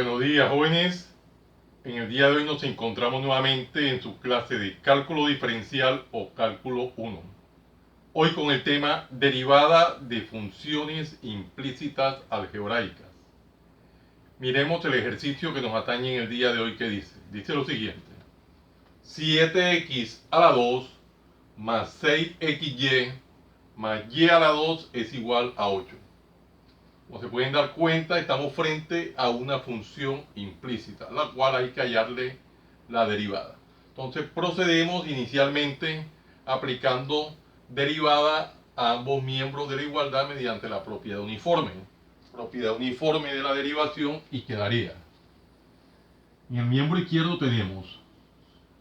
Buenos días, jóvenes. En el día de hoy nos encontramos nuevamente en su clase de cálculo diferencial o cálculo 1. Hoy con el tema derivada de funciones implícitas algebraicas. Miremos el ejercicio que nos atañe en el día de hoy que dice. Dice lo siguiente. 7x a la 2 más 6xy más y a la 2 es igual a 8. Como se pueden dar cuenta, estamos frente a una función implícita, la cual hay que hallarle la derivada. Entonces procedemos inicialmente aplicando derivada a ambos miembros de la igualdad mediante la propiedad uniforme. Propiedad uniforme de la derivación y quedaría. En el miembro izquierdo tenemos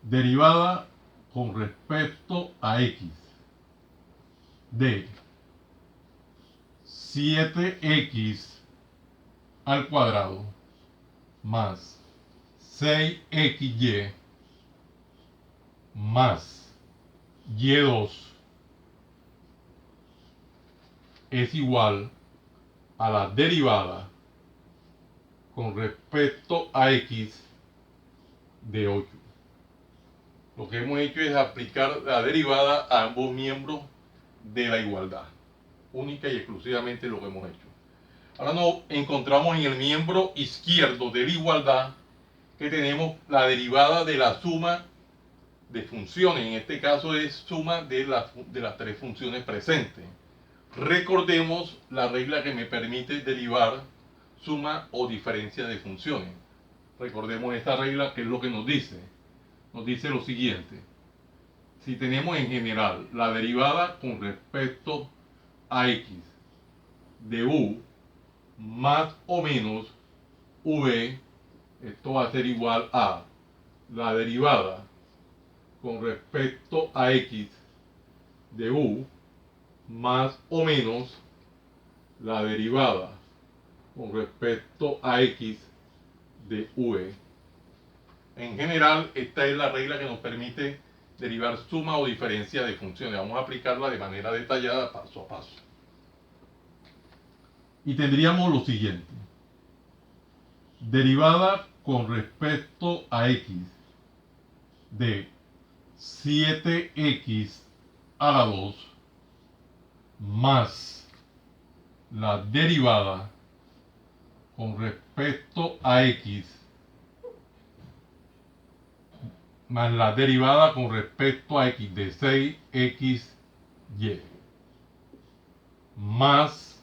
derivada con respecto a x de 7x al cuadrado más 6xy más y2 es igual a la derivada con respecto a x de 8. Lo que hemos hecho es aplicar la derivada a ambos miembros de la igualdad. Única y exclusivamente lo que hemos hecho. Ahora nos encontramos en el miembro izquierdo de la igualdad que tenemos la derivada de la suma de funciones. En este caso es suma de las tres funciones presentes. Recordemos la regla que me permite derivar suma o diferencia de funciones. Recordemos esta regla que es lo que nos dice. Nos dice lo siguiente. Si tenemos en general la derivada con respecto a x de u más o menos v, esto va a ser igual a la derivada con respecto a x de u más o menos la derivada con respecto a x de v. En general, esta es la regla que nos permite derivar suma o diferencia de funciones. Vamos a aplicarla de manera detallada paso a paso. Y tendríamos lo siguiente. Derivada con respecto a x de 7x a la 2 más la derivada con respecto a x más la derivada con respecto a x de 6xy más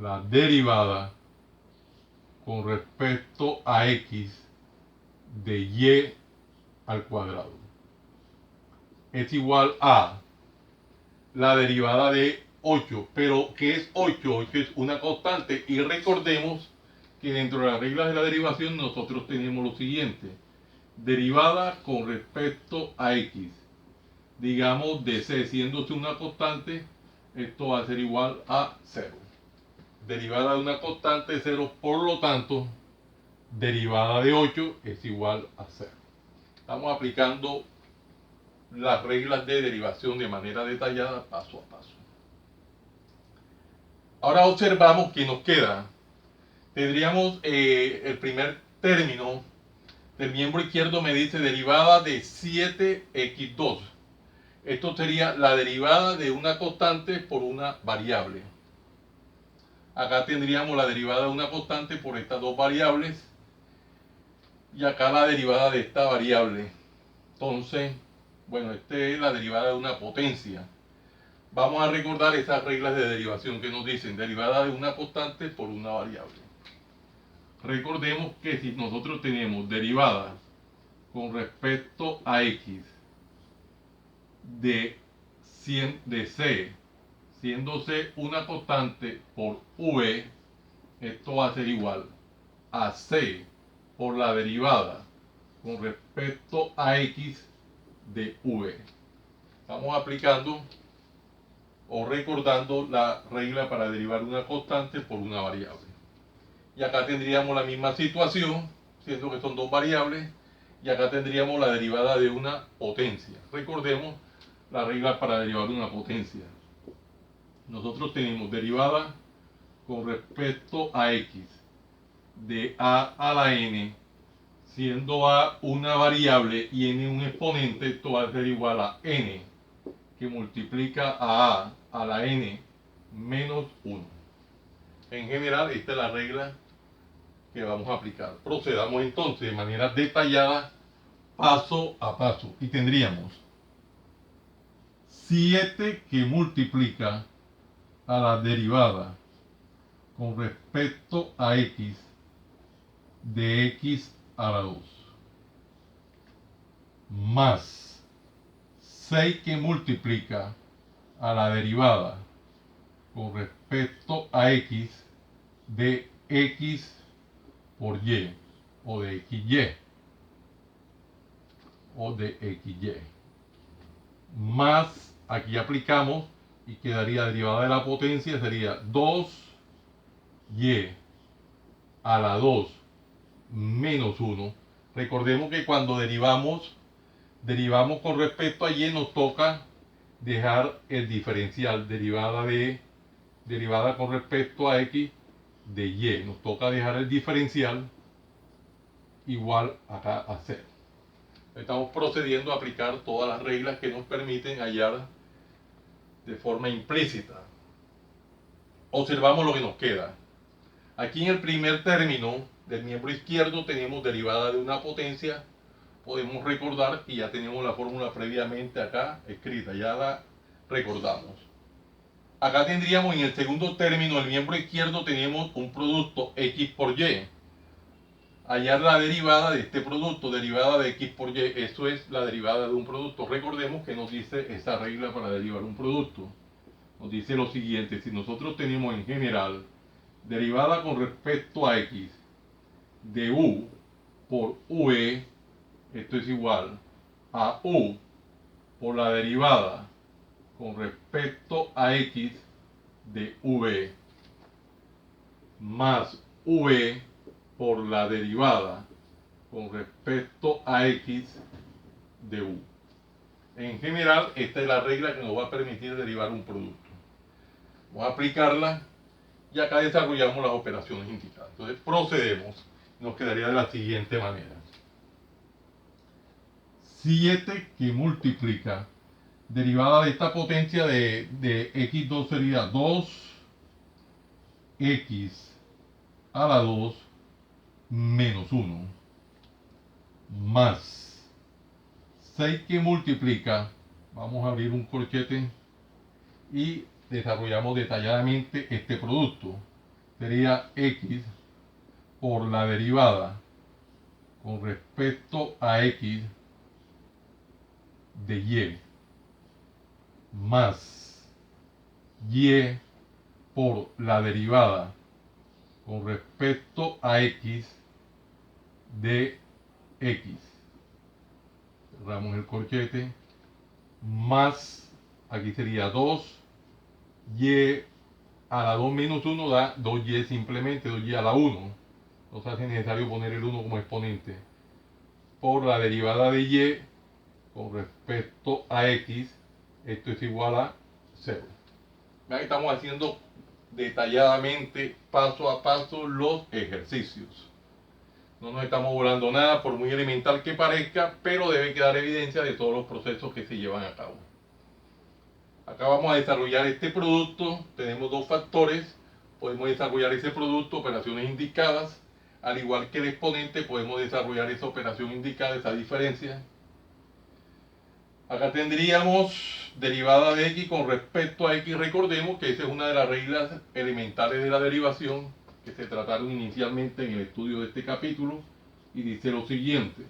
la derivada con respecto a x de y al cuadrado es igual a la derivada de 8. Pero ¿qué es 8? 8 es una constante y recordemos que dentro de las reglas de la derivación nosotros tenemos lo siguiente. Derivada con respecto a x, digamos de c, siéndose una constante, esto va a ser igual a 0. Derivada de una constante 0, por lo tanto, derivada de 8 es igual a 0. Estamos aplicando las reglas de derivación de manera detallada paso a paso. Ahora observamos que nos queda. Tendríamos el primer término del miembro izquierdo me dice derivada de 7x2. Esto sería la derivada de una constante por una variable. Acá tendríamos la derivada de una constante por estas dos variables. Y acá la derivada de esta variable. Entonces, bueno, esta es la derivada de una potencia. Vamos a recordar esas reglas de derivación que nos dicen derivada de una constante por una variable. Recordemos que si nosotros tenemos derivada con respecto a x de c, siendo c una constante por v, esto va a ser igual a c por la derivada con respecto a x de v. Estamos aplicando o recordando la regla para derivar una constante por una variable. Y acá tendríamos la misma situación, siendo que son dos variables, y acá tendríamos la derivada de una potencia. Recordemos la regla para derivar una potencia. Nosotros tenemos derivada con respecto a x de a a la n, siendo a una variable y n un exponente, esto va a ser igual a n, que multiplica a la n menos 1. En general, esta es la regla que vamos a aplicar. Procedamos entonces de manera detallada, paso a paso. Y tendríamos 7 que multiplica a la derivada con respecto a x de x a la 2, más 6 que multiplica a la derivada con respecto a x de x por y, o de xy, o de xy, más, aquí aplicamos y quedaría derivada de la potencia, sería 2y a la 2 menos 1. Recordemos que cuando derivamos con respecto a y, nos toca dejar el diferencial, derivada con respecto a x de y, nos toca dejar el diferencial igual acá a 0. Estamos procediendo a aplicar todas las reglas que nos permiten hallar de forma implícita. Observamos lo que nos queda. Aquí en el primer término del miembro izquierdo tenemos derivada de una potencia. Podemos recordar que ya tenemos la fórmula previamente acá escrita, ya la recordamos. Acá tendríamos en el segundo término del miembro izquierdo tenemos un producto x por y. Hallar la derivada de este producto, derivada de x por y, eso es la derivada de un producto. Recordemos que nos dice esa regla para derivar un producto. Nos dice lo siguiente: si nosotros tenemos en general derivada con respecto a x de u por ue, esto es igual a u por la derivada con respecto a x de v más v por la derivada con respecto a x de u. En general, esta es la regla que nos va a permitir derivar un producto. Vamos a aplicarla y acá desarrollamos las operaciones indicadas. Entonces procedemos. Nos quedaría de la siguiente manera: 7 que multiplica derivada de esta potencia de x2 sería 2x a la 2 menos 1, más 6 que multiplica, vamos a abrir un corchete y desarrollamos detalladamente este producto. Sería x por la derivada con respecto a x de y, más y por la derivada con respecto a x de x. Cerramos el corchete, más, aquí sería 2y a la 2 menos 1 da 2y simplemente, 2y a la 1. No se hace necesario poner el 1 como exponente. Por la derivada de y con respecto a x, esto es igual a 0. Vean que estamos haciendo detalladamente, paso a paso, los ejercicios. No nos estamos volando nada, por muy elemental que parezca, pero debe quedar evidencia de todos los procesos que se llevan a cabo. Acá vamos a desarrollar este producto. Tenemos dos factores. Podemos desarrollar ese producto, operaciones indicadas. Al igual que el exponente, podemos desarrollar esa operación indicada, esa diferencia. Acá tendríamos derivada de x con respecto a x. Recordemos que esa es una de las reglas elementales de la derivación que se trataron inicialmente en el estudio de este capítulo, y dice lo siguiente: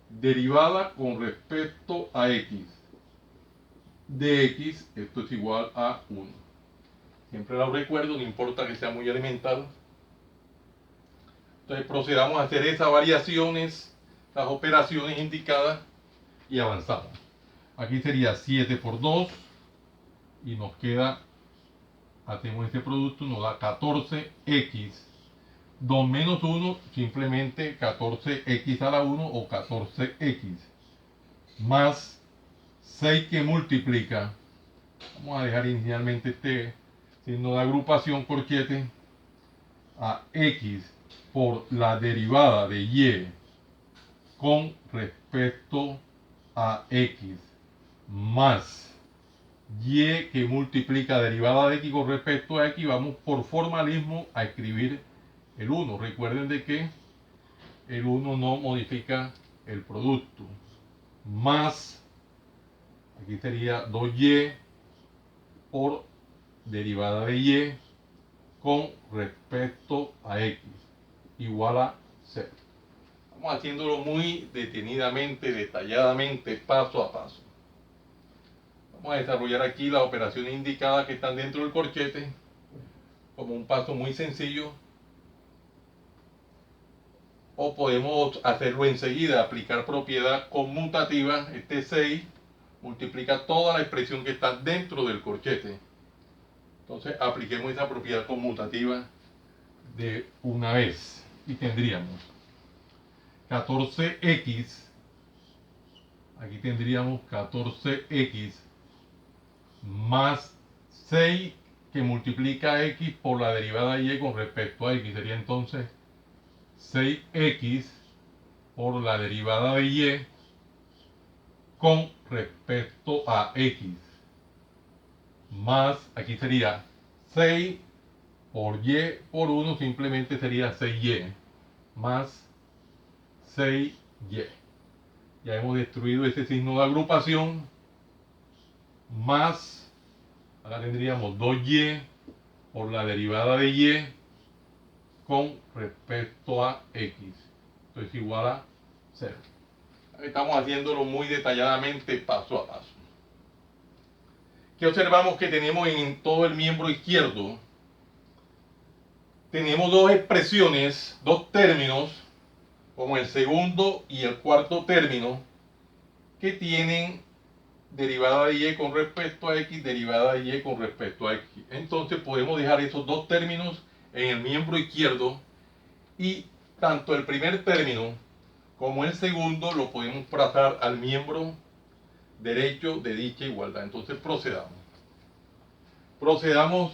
derivada con respecto a x de x, esto es igual a 1. Siempre lo recuerdo, no importa que sea muy elemental. Entonces procedamos a hacer esas variaciones, las operaciones indicadas, y avanzamos. Aquí sería 7 por 2 y nos queda, hacemos este producto, nos da 14x. 2 menos 1, simplemente 14x a la 1 o 14x. Más 6 que multiplica, vamos a dejar inicialmente este signo de agrupación corchete, a x por la derivada de y con respecto a x más y que multiplica derivada de x con respecto a x, vamos por formalismo a escribir el 1. Recuerden de que el 1 no modifica el producto. Más, aquí sería 2y por derivada de y con respecto a x igual a 0. Vamos haciéndolo muy detenidamente, detalladamente, paso a paso. Vamos a desarrollar aquí las operaciones indicadas que están dentro del corchete como un paso muy sencillo, o podemos hacerlo enseguida, aplicar propiedad conmutativa. Este 6 multiplica toda la expresión que está dentro del corchete. Entonces apliquemos esa propiedad conmutativa de una vez y tendríamos 14x, aquí tendríamos 14x más 6 que multiplica x por la derivada de y con respecto a x, sería entonces 6x por la derivada de y con respecto a x más, aquí sería 6 por y por 1, simplemente sería 6y más 6y. Ya hemos destruido ese signo de agrupación, más, ahora tendríamos 2y por la derivada de y con respecto a x. Esto es igual a 0. Estamos haciéndolo muy detalladamente, paso a paso. ¿Qué observamos que tenemos en todo el miembro izquierdo? Tenemos dos expresiones, dos términos, como el segundo y el cuarto término, que tienen derivada de y con respecto a x, derivada de y con respecto a x. Entonces podemos dejar esos dos términos en el miembro izquierdo y tanto el primer término como el segundo lo podemos pasar al miembro derecho de dicha igualdad. Entonces procedamos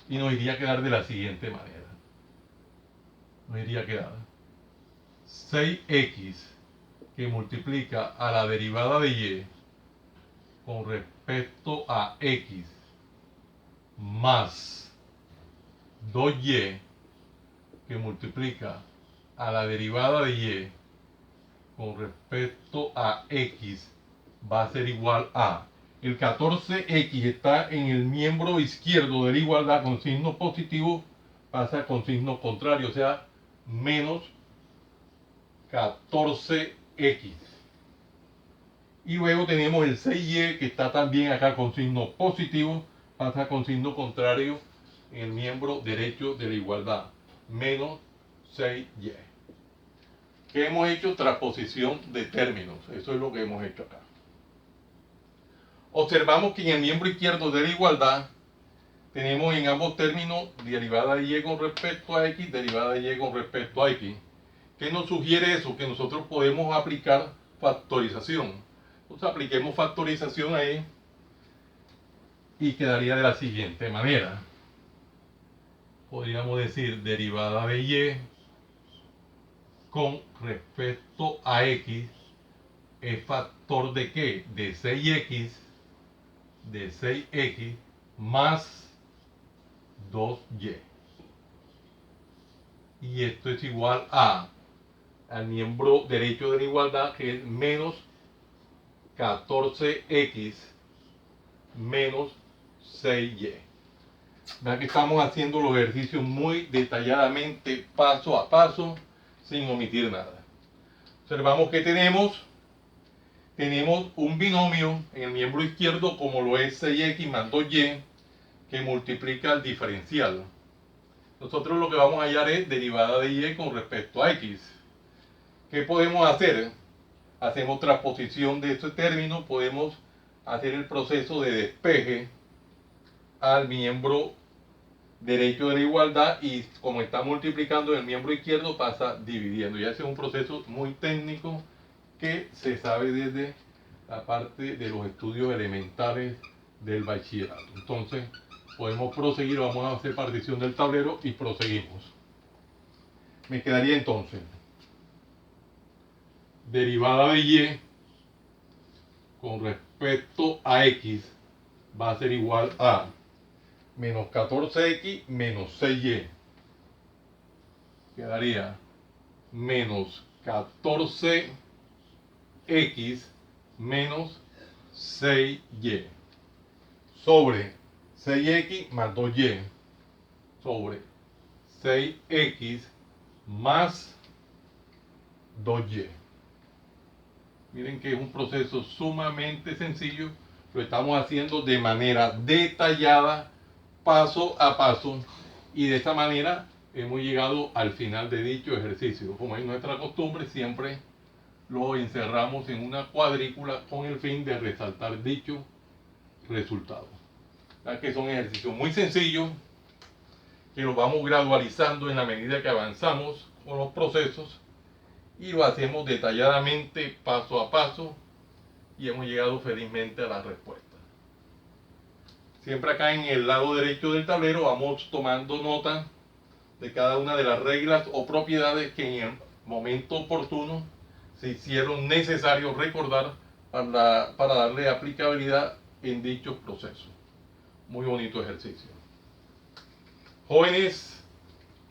y nos iría a quedar de la siguiente manera. Nos iría a quedar 6x que multiplica a la derivada de y con respecto a x más 2y que multiplica a la derivada de y con respecto a x va a ser igual a, el 14x está en el miembro izquierdo de la igualdad con signo positivo, pasa con signo contrario, o sea, menos 14x. Y luego tenemos el 6y que está también acá con signo positivo, pasa con signo contrario en el miembro derecho de la igualdad, menos 6y. ¿Qué hemos hecho? Transposición de términos. Eso es lo que hemos hecho acá. Observamos que en el miembro izquierdo de la igualdad tenemos en ambos términos derivada de y con respecto a x, derivada de y con respecto a x. ¿Qué nos sugiere eso? Que nosotros podemos aplicar factorización. Entonces apliquemos factorización ahí y quedaría de la siguiente manera. Podríamos decir derivada de y con respecto a x es factor de ¿qué? De 6x más 2y. Y esto es igual al miembro derecho de la igualdad, que es menos 14x menos 6y. Vean que estamos haciendo los ejercicios muy detalladamente, paso a paso, sin omitir nada. Observamos que tenemos un binomio en el miembro izquierdo como lo es 6x más 2y que multiplica el diferencial. Nosotros lo que vamos a hallar es derivada de y con respecto a x. ¿Qué podemos hacer? Hacemos transposición de este término, podemos hacer el proceso de despeje al miembro derecho de la igualdad y como está multiplicando en el miembro izquierdo pasa dividiendo. Y ese es un proceso muy técnico que se sabe desde la parte de los estudios elementales del bachillerato. Entonces podemos proseguir, vamos a hacer partición del tablero y proseguimos. Me quedaría entonces derivada de y con respecto a x va a ser igual a menos 14x menos 6y. Quedaría menos 14x menos 6y sobre 6x más 2y sobre 6x más 2y. Miren que es un proceso sumamente sencillo, lo estamos haciendo de manera detallada, paso a paso, y de esta manera hemos llegado al final de dicho ejercicio. Como es nuestra costumbre, siempre lo encerramos en una cuadrícula con el fin de resaltar dicho resultado. Ya que son ejercicios muy sencillos que los vamos gradualizando en la medida que avanzamos con los procesos y lo hacemos detalladamente, paso a paso, y hemos llegado felizmente a la respuesta. Siempre acá en el lado derecho del tablero vamos tomando nota de cada una de las reglas o propiedades que en el momento oportuno se hicieron necesarios recordar para darle aplicabilidad en dichos procesos. Muy bonito ejercicio. Jóvenes,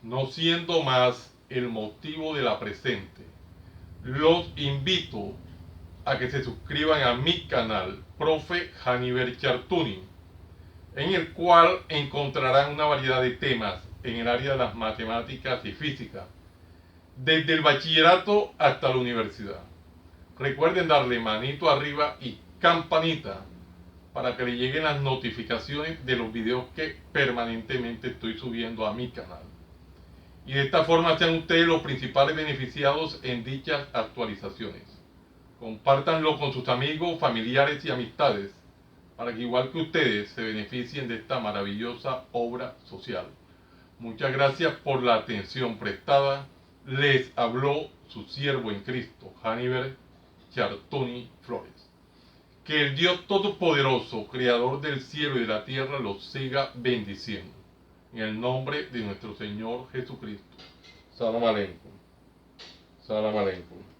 no siendo más el motivo de la presente, los invito a que se suscriban a mi canal, Profe Haniver Chartuni, en el cual encontrarán una variedad de temas en el área de las matemáticas y física, desde el bachillerato hasta la universidad. Recuerden darle manito arriba y campanita para que le lleguen las notificaciones de los videos que permanentemente estoy subiendo a mi canal. Y de esta forma sean ustedes los principales beneficiados en dichas actualizaciones. Compártanlo con sus amigos, familiares y amistades para que igual que ustedes se beneficien de esta maravillosa obra social. Muchas gracias por la atención prestada. Les habló su siervo en Cristo, Haniver Chartuni Flores. Que el Dios Todopoderoso, Creador del cielo y de la tierra, los siga bendiciendo. En el nombre de nuestro Señor Jesucristo. Salam aleikum. Salam aleikum.